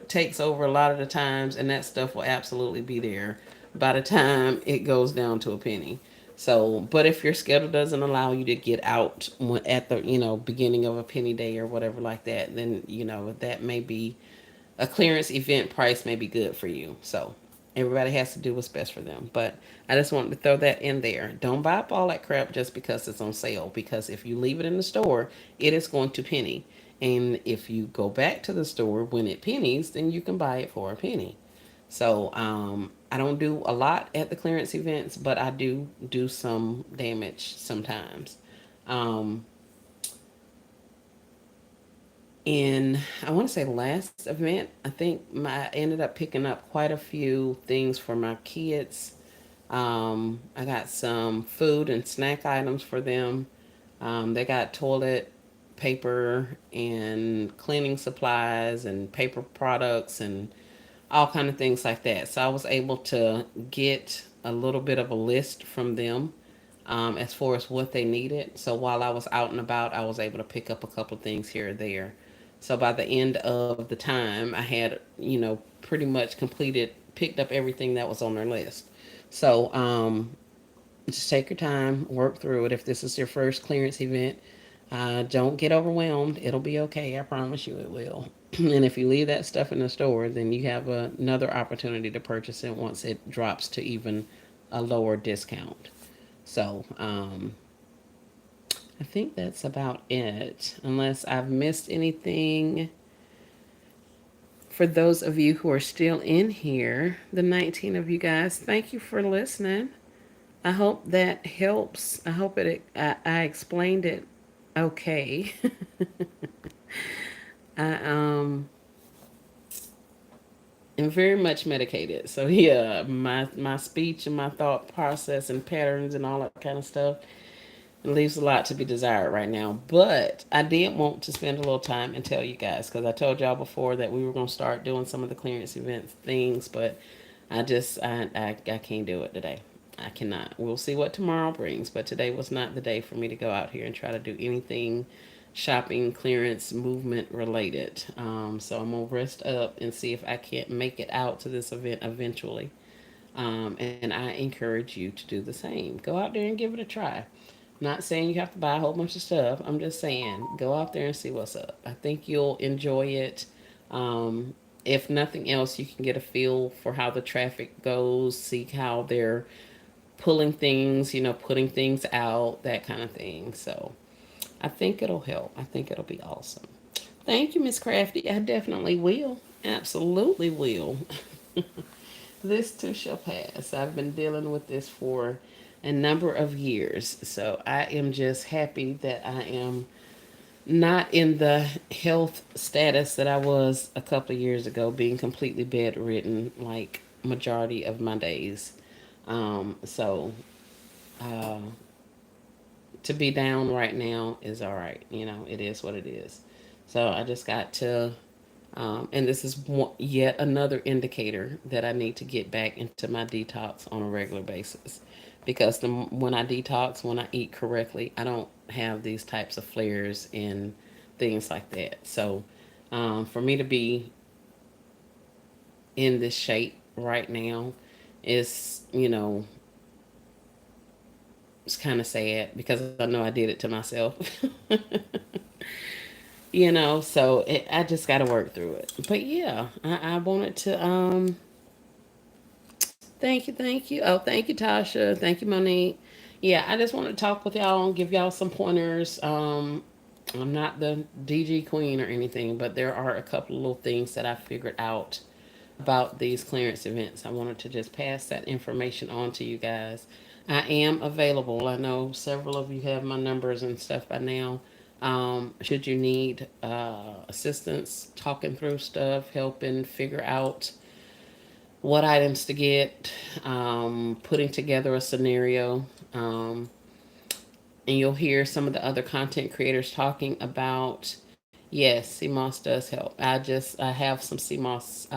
takes over a lot of the times, and that stuff will absolutely be there by the time it goes down to a penny. So, but if your schedule doesn't allow you to get out at the beginning of a penny day or whatever like that, then that may be a clearance event price may be good for you. So everybody has to do what's best for them. But I just wanted to throw that in there. Don't buy up all that crap just because it's on sale. Because if you leave it in the store, it is going to penny. And if you go back to the store when it pennies, then you can buy it for a penny. So I don't do a lot at the clearance events, but I do some damage sometimes. Um, in I want to say last event, I think I ended up picking up quite a few things for my kids. I got some food and snack items for them. They got toilet paper and cleaning supplies and paper products and all kind of things like that. So I was able to get a little bit of a list from them, as far as what they needed. So while I was out and about, I was able to pick up a couple of things here or there. So by the end of the time, I had, pretty much picked up everything that was on their list. So Just take your time, work through it. If this is your first clearance event, don't get overwhelmed. It'll be okay. I promise you it will. And if you leave that stuff in the store, then you have another opportunity to purchase it once it drops to even a lower discount. So, I think that's about it. Unless I've missed anything. For those of you who are still in here, the 19 of you guys, thank you for listening. I hope that helps. I hope I explained it okay. I am very much medicated. So yeah, my speech and my thought process and patterns and all that kind of stuff, it leaves a lot to be desired right now. But I did want to spend a little time and tell you guys, because I told y'all before that we were going to start doing some of the clearance event things, but I can't do it today. I cannot. We'll see what tomorrow brings, but today was not the day for me to go out here and try to do anything shopping, clearance, movement related. So I'm gonna rest up and see if I can't make it out to this event eventually. And I encourage you to do the same. Go out there and give it a try. Not saying you have to buy a whole bunch of stuff. I'm just saying go out there and see what's up. I think you'll enjoy it. Um, if nothing else, you can get a feel for how the traffic goes, see how they're pulling things, putting things out, that kind of thing. So I think it'll help. I think it'll be awesome. Thank you, Miss Crafty. I definitely will. Absolutely will. This too shall pass. I've been dealing with this for a number of years. So I am just happy that I am not in the health status that I was a couple of years ago, being completely bedridden like majority of my days. So uh, to be down right now is all right. It is what it is. So I just got to, and this is yet another indicator that I need to get back into my detox on a regular basis. Because when I detox, when I eat correctly, I don't have these types of flares and things like that. So for me to be in this shape right now is, it's kind of sad because I know I did it to myself. So I just got to work through it. But yeah, I wanted to thank you. Oh, thank you, Tasha. Thank you, Monique. Yeah, I just want to talk with y'all and give y'all some pointers. I'm not the DG queen or anything, but there are a couple of little things that I figured out about these clearance events. I wanted to just pass that information on to you guys. I am available. I know several of you have my numbers and stuff by now. Should you need assistance talking through stuff, helping figure out what items to get, putting together a scenario, and you'll hear some of the other content creators talking about. Yes, CMOS does help. I have some CMOS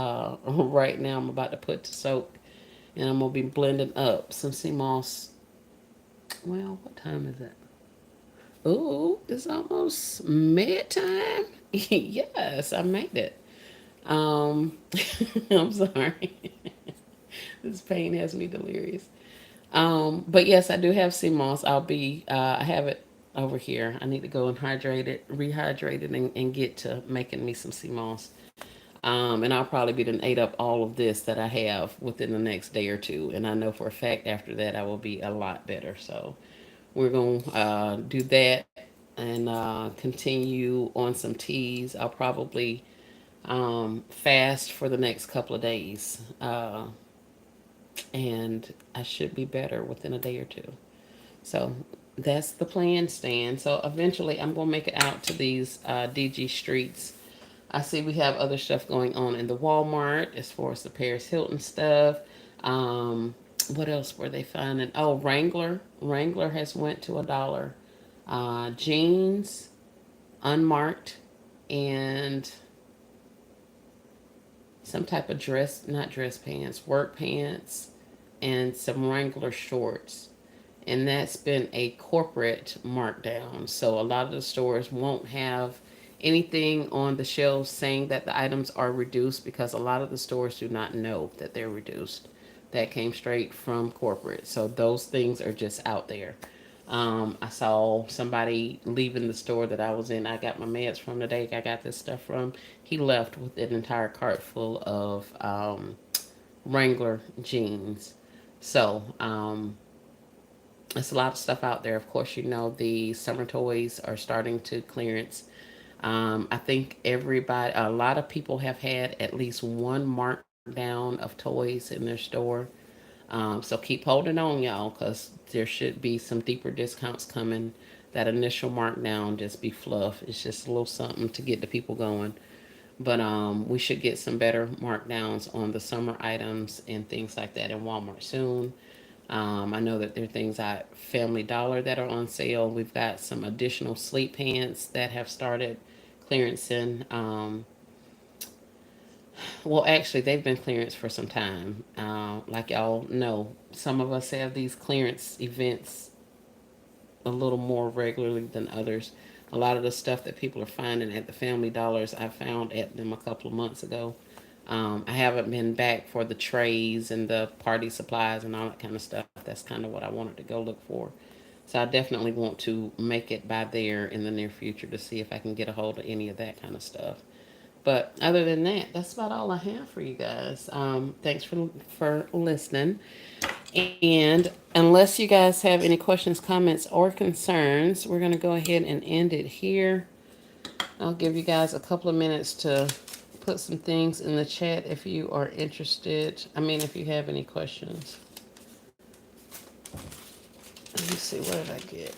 right now. I'm about to put to soak, and I'm gonna be blending up some CMOS. Well, what time is it? Ooh, it's almost mid time. Yes, I made it. Um, I'm sorry. This pain has me delirious. But yes, I do have sea moss. I have it over here. I need to go and hydrate it, rehydrate it, and get to making me some sea moss. And I'll probably be done ate up all of this that I have within the next day or two. And I know for a fact after that I will be a lot better. So we're going to do that and continue on some teas. I'll probably fast for the next couple of days. And I should be better within a day or two. So that's the plan, Stan. So eventually I'm going to make it out to these DG streets. I see we have other stuff going on in the Walmart as far as the Paris Hilton stuff. Um, what else were they finding? Oh, Wrangler. Wrangler has went to $1. Jeans, unmarked, and some type of dress, not dress pants, work pants, and some Wrangler shorts. And that's been a corporate markdown. So a lot of the stores won't have anything on the shelves saying that the items are reduced because a lot of the stores do not know that they're reduced. that came straight from corporate. So those things are just out there. I saw somebody leaving the store that I was in. I got my meds from today. I got this stuff from. He left with an entire cart full of Wrangler jeans. So it's a lot of stuff out there. Of course, you know the summer toys are starting to clearance. I think a lot of people have had at least one markdown of toys in their store. So keep holding on, y'all, because there should be some deeper discounts coming. That initial markdown just be fluff. It's just a little something to get the people going. But we should get some better markdowns on the summer items and things like that in Walmart soon. I know that there are things at Family Dollar that are on sale. We've got some additional sleep pants that have started clearancing. Well, actually, they've been clearance for some time. Like y'all know, some of us have these clearance events a little more regularly than others. A lot of the stuff that people are finding at the Family Dollars, I found at them a couple of months ago. I haven't been back for the trays and the party supplies and all that kind of stuff. That's kind of what I wanted to go look for. So I definitely want to make it by there in the near future to see if I can get a hold of any of that kind of stuff. But other than that, that's about all I have for you guys. Thanks for listening. And unless you guys have any questions, comments, or concerns, we're going to go ahead and end it here. I'll give you guys a couple of minutes to put some things in the chat if you are interested. I mean, if you have any questions. Let me see, what did I get?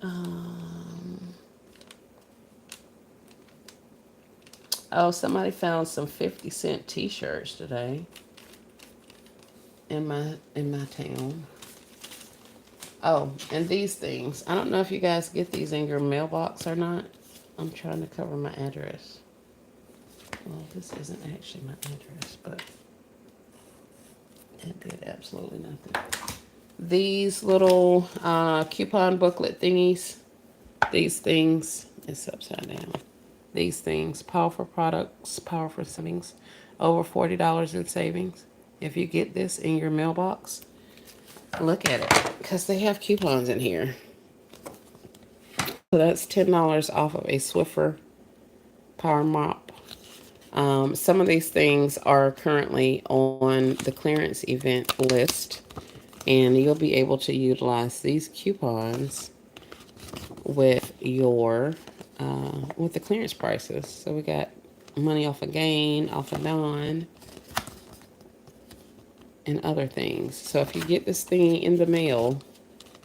Um, oh, somebody found some 50-cent T-shirts today in my town. Oh, and these things. I don't know if you guys get these in your mailbox or not. I'm trying to cover my address. Well, this isn't actually my address, but it did absolutely nothing. These little coupon booklet thingies, these things, it's upside down. These things, powerful products, powerful savings, over $40 in savings. If you get this in your mailbox, look at it, because they have coupons in here. So that's $10 off of a Swiffer Power Mop. Some of these things are currently on the clearance event list, and you'll be able to utilize these coupons with your with the clearance prices. So we got money off of Gain, off of Dawn, and other things. So if you get this thing in the mail,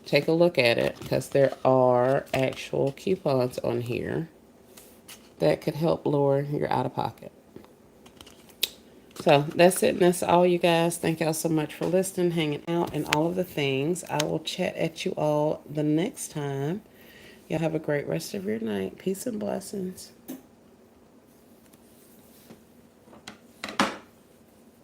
take a look at it, because there are actual coupons on here that could help lower your out of pocket. So that's it, and that's all, you guys. Thank y'all so much for listening, hanging out, and all of the things. I will chat at you all the next time. Y'all have a great rest of your night. Peace and blessings.